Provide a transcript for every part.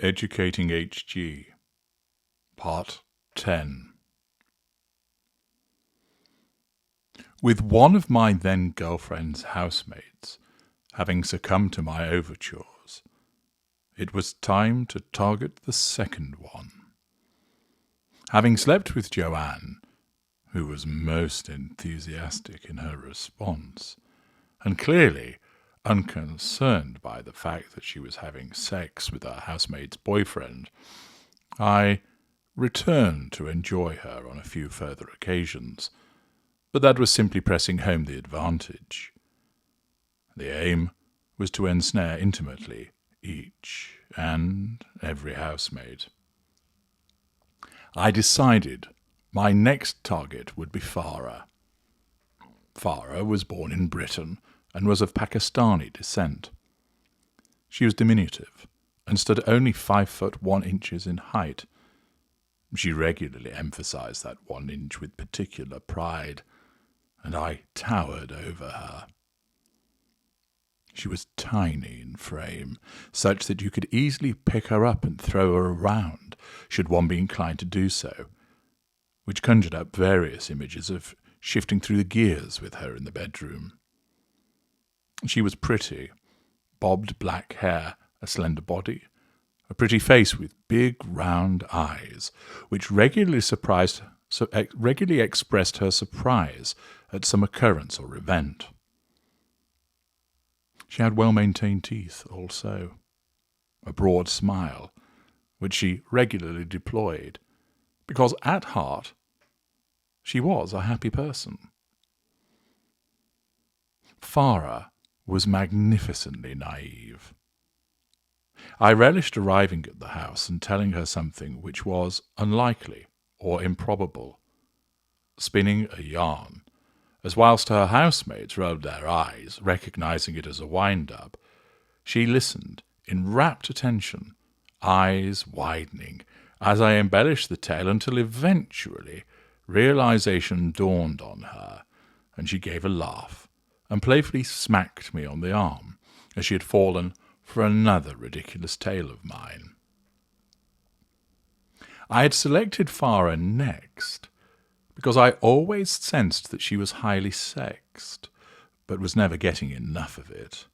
Educating HG, Part 10. With one of my then girlfriend's housemates having succumbed to my overtures, it was time to target the second one. Having slept with Joanne, who was most enthusiastic in her response, and clearly unconcerned by the fact that she was having sex with her housemate's boyfriend, I returned to enjoy her on a few further occasions, but that was simply pressing home the advantage. The aim was to ensnare intimately each and every housemate. I decided my next target would be Farah. Farah was born in Britain and was of Pakistani descent. She was diminutive and stood only 5 foot 1 inches in height. She regularly emphasized that 1 inch with particular pride, and I towered over her. She was tiny in frame, such that you could easily pick her up and throw her around, should one be inclined to do so, which conjured up various images of shifting through the gears with her in the bedroom. She was pretty, bobbed black hair, a slender body, a pretty face with big round eyes, which regularly expressed her surprise at some occurrence or event. She had well-maintained teeth also, a broad smile, which she regularly deployed, because at heart she was a happy person. Farah was magnificently naive. I relished arriving at the house and telling her something which was unlikely or improbable, spinning a yarn, as whilst her housemates rolled their eyes, recognizing it as a wind-up, she listened in rapt attention, eyes widening, as I embellished the tale until eventually realization dawned on her, and she gave a laugh and playfully smacked me on the arm, as she had fallen for another ridiculous tale of mine. I had selected Farah next, because I always sensed that she was highly sexed, but was never getting enough of it.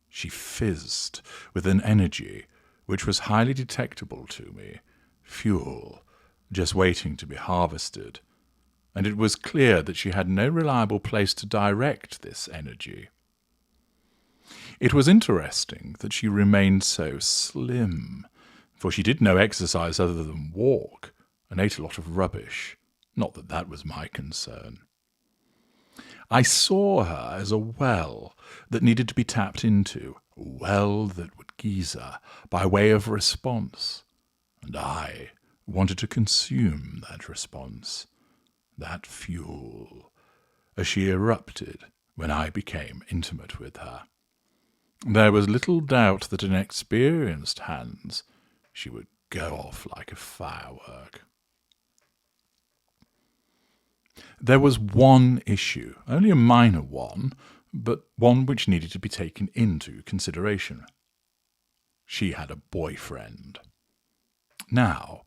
She fizzed with an energy which was highly detectable to me, fuel just waiting to be harvested, and it was clear that she had no reliable place to direct this energy. It was interesting that she remained so slim, for she did no exercise other than walk, and ate a lot of rubbish. Not that that was my concern. I saw her as a well that needed to be tapped into, a well that would geyser by way of response, and I wanted to consume that response, that fuel, as she erupted when I became intimate with her. There was little doubt that in experienced hands she would go off like a firework. There was one issue, only a minor one, but one which needed to be taken into consideration. She had a boyfriend. Now,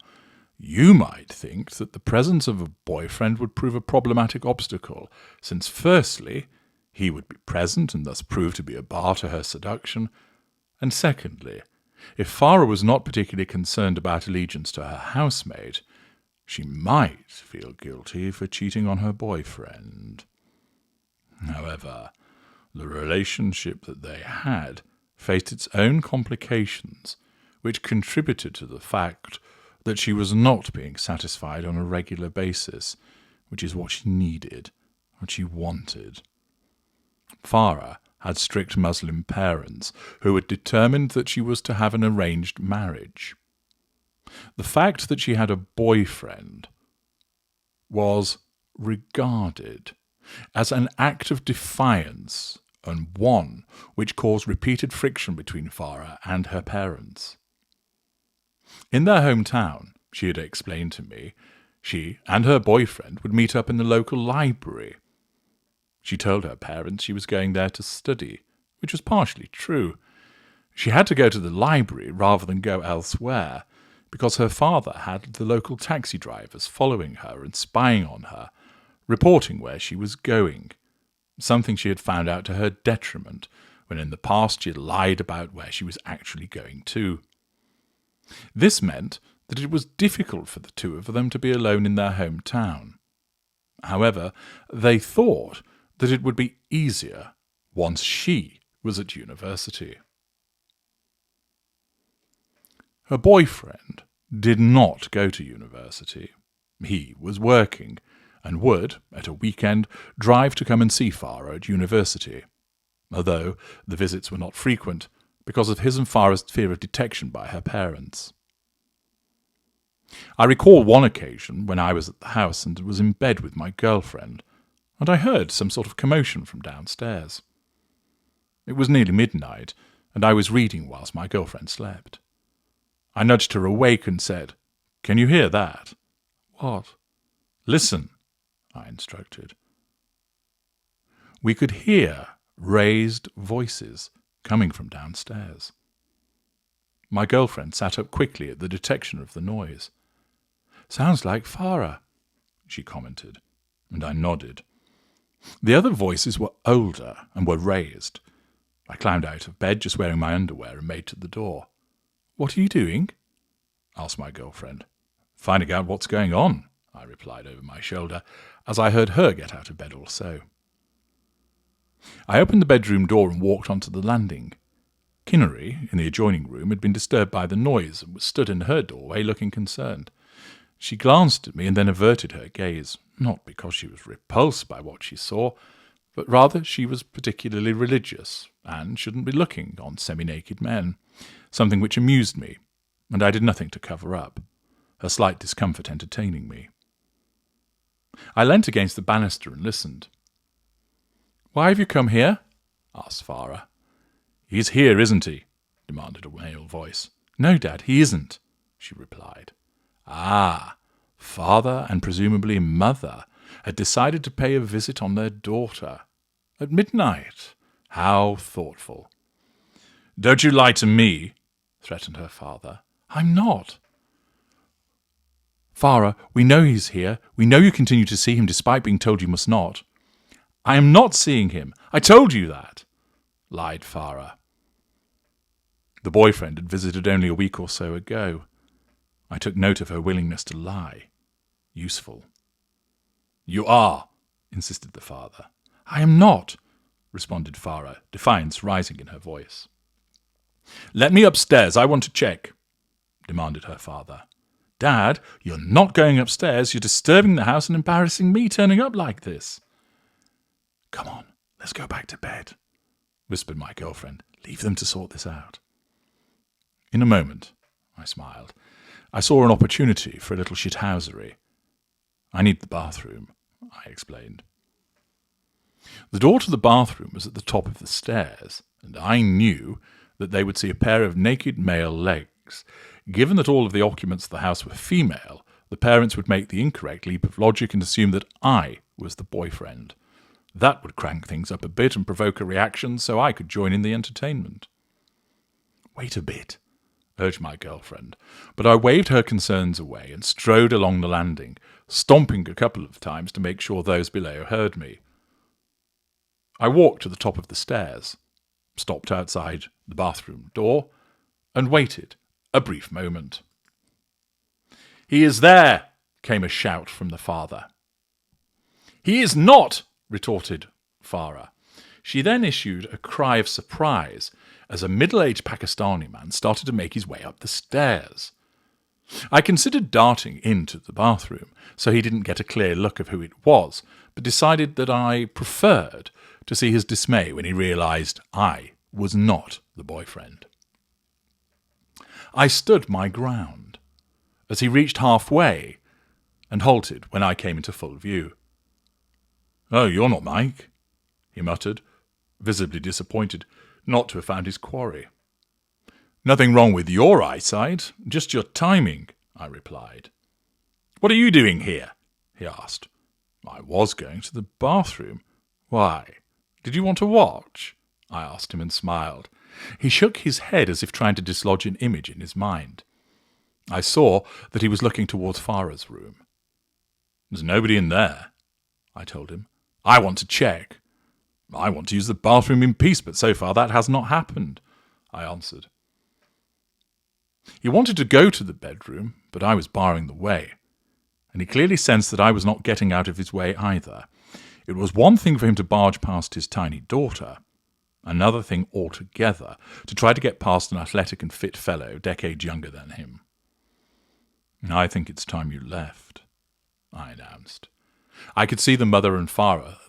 you might think that the presence of a boyfriend would prove a problematic obstacle, since firstly, he would be present and thus prove to be a bar to her seduction, and secondly, if Farah was not particularly concerned about allegiance to her housemate, she might feel guilty for cheating on her boyfriend. However, the relationship that they had faced its own complications, which contributed to the fact that she was not being satisfied on a regular basis, which is what she needed, what she wanted. Farah had strict Muslim parents who had determined that she was to have an arranged marriage. The fact that she had a boyfriend was regarded as an act of defiance, and one which caused repeated friction between Farah and her parents. In their hometown, she had explained to me, she and her boyfriend would meet up in the local library. She told her parents she was going there to study, which was partially true, She had to go to the library rather than go elsewhere, because her father had the local taxi drivers following her and spying on her, reporting where she was going, something she had found out to her detriment, when in the past she had lied about where she was actually going to. This meant that it was difficult for the two of them to be alone in their hometown. However, they thought that it would be easier once she was at university. Her boyfriend did not go to university. He was working, and would, at a weekend, drive to come and see Farah at university, although the visits were not frequent because of his and Farah's fear of detection by her parents. I recall one occasion when I was at the house and was in bed with my girlfriend, and I heard some sort of commotion from downstairs. It was nearly midnight, and I was reading whilst my girlfriend slept. I nudged her awake and said, "Can you hear that?" "What?" "Listen," I instructed. We could hear raised voices coming from downstairs. My girlfriend sat up quickly at the detection of the noise. "Sounds like Farah," she commented, and I nodded. The other voices were older and were raised. I climbed out of bed, just wearing my underwear, and made to the door. "What are you doing?" asked my girlfriend. "Finding out what's going on," I replied over my shoulder, as I heard her get out of bed also. I opened the bedroom door and walked onto the landing. Kinnery, in the adjoining room, had been disturbed by the noise and was stood in her doorway looking concerned. She glanced at me and then averted her gaze, not because she was repulsed by what she saw, but rather she was particularly religious and shouldn't be looking on semi-naked men, something which amused me, and I did nothing to cover up, her slight discomfort entertaining me. I leant against the banister and listened. "Why have you come here?" asked Farah. "He's here, isn't he?" demanded a male voice. "No, Dad, he isn't," she replied. Ah, father and presumably mother had decided to pay a visit on their daughter. At midnight. How thoughtful. "Don't you lie to me," threatened her father. "I'm not." "Farah, we know he's here. We know you continue to see him despite being told you must not." "I am not seeing him. I told you that," lied Farah. The boyfriend had visited only a week or so ago. I took note of her willingness to lie. Useful. "You are," insisted the father. "I am not," responded Farah, defiance rising in her voice. "Let me upstairs. I want to check," demanded her father. "Dad, you're not going upstairs. You're disturbing the house and embarrassing me turning up like this." "Come on, let's go back to bed," whispered my girlfriend. "Leave them to sort this out." "In a moment," I smiled. I saw an opportunity for a little shithousery. "I need the bathroom," I explained. The door to the bathroom was at the top of the stairs, and I knew that they would see a pair of naked male legs. Given that all of the occupants of the house were female, the parents would make the incorrect leap of logic and assume that I was the boyfriend. That would crank things up a bit and provoke a reaction so I could join in the entertainment. "Wait a bit," urged my girlfriend, but I waved her concerns away and strode along the landing, stomping a couple of times to make sure those below heard me. I walked to the top of the stairs, stopped outside the bathroom door, and waited a brief moment. "He is there!" came a shout from the father. "He is not!" retorted Farah. She then issued a cry of surprise as a middle-aged Pakistani man started to make his way up the stairs. I considered darting into the bathroom so he didn't get a clear look of who it was, but decided that I preferred to see his dismay when he realized I was not the boyfriend. I stood my ground as he reached halfway and halted when I came into full view. "Oh, you're not Mike," he muttered, visibly disappointed not to have found his quarry. "Nothing wrong with your eyesight, just your timing," I replied. "What are you doing here?" he asked. "I was going to the bathroom." "Why? Did you want to watch?" I asked him and smiled. He shook his head as if trying to dislodge an image in his mind. I saw that he was looking towards Farah's room. "There's nobody in there," I told him. "I want to check. I want to use the bathroom in peace, but so far that has not happened," I answered. He wanted to go to the bedroom, but I was barring the way, and he clearly sensed that I was not getting out of his way either. It was one thing for him to barge past his tiny daughter, another thing altogether to try to get past an athletic and fit fellow decades younger than him. "I think it's time you left," I announced. I could see the mother and Farah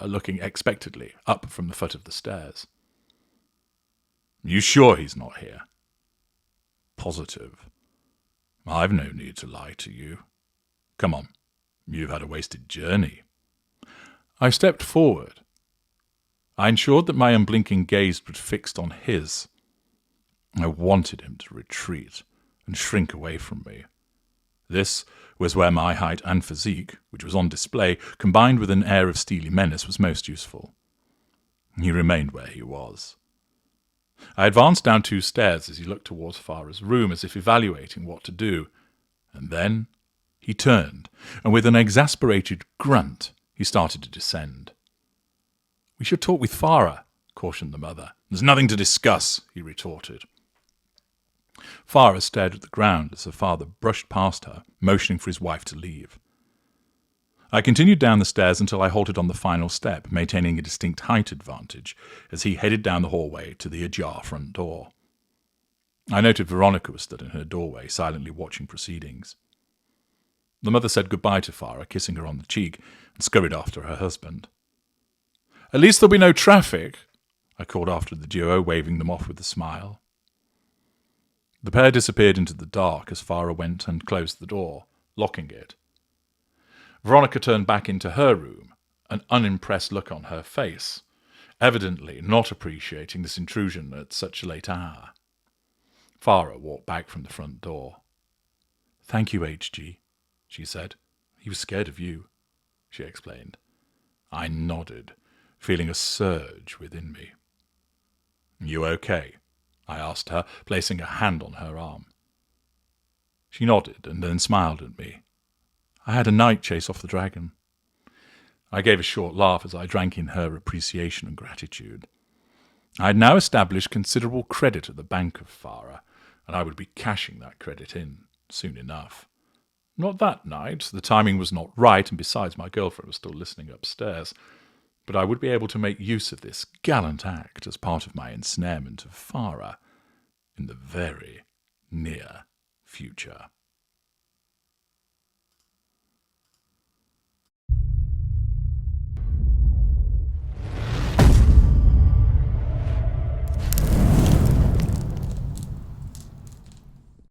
looking expectantly up from the foot of the stairs. "You sure he's not here?" "Positive. I've no need to lie to you. Come on, you've had a wasted journey." I stepped forward. I ensured that my unblinking gaze was fixed on his. I wanted him to retreat and shrink away from me. This was where my height and physique, which was on display, combined with an air of steely menace, was most useful. He remained where he was. I advanced down 2 stairs as he looked towards Farah's room, as if evaluating what to do, and then he turned, and with an exasperated grunt, he started to descend. "We should talk with Farah," cautioned the mother. "There's nothing to discuss," he retorted. Farah stared at the ground as her father brushed past her, motioning for his wife to leave. I continued down the stairs until I halted on the final step, maintaining a distinct height advantage as he headed down the hallway to the ajar front door. I noted Veronica was stood in her doorway, silently watching proceedings. The mother said goodbye to Farah, kissing her on the cheek, and scurried after her husband. "At least there'll be no traffic," I called after the duo, waving them off with a smile. The pair disappeared into the dark as Farah went and closed the door, locking it. Veronica turned back into her room, an unimpressed look on her face, evidently not appreciating this intrusion at such a late hour. Farah walked back from the front door. "Thank you, HG," she said. "He was scared of you," she explained. I nodded, feeling a surge within me. "You okay?" I asked her, placing a hand on her arm. She nodded and then smiled at me. "I had a night chase off the dragon." I gave a short laugh as I drank in her appreciation and gratitude. I had now established considerable credit at the bank of Farah, and I would be cashing that credit in soon enough. Not that night, the timing was not right, and besides my girlfriend was still listening upstairs, but I would be able to make use of this gallant act as part of my ensnarement of Farah in the very near future.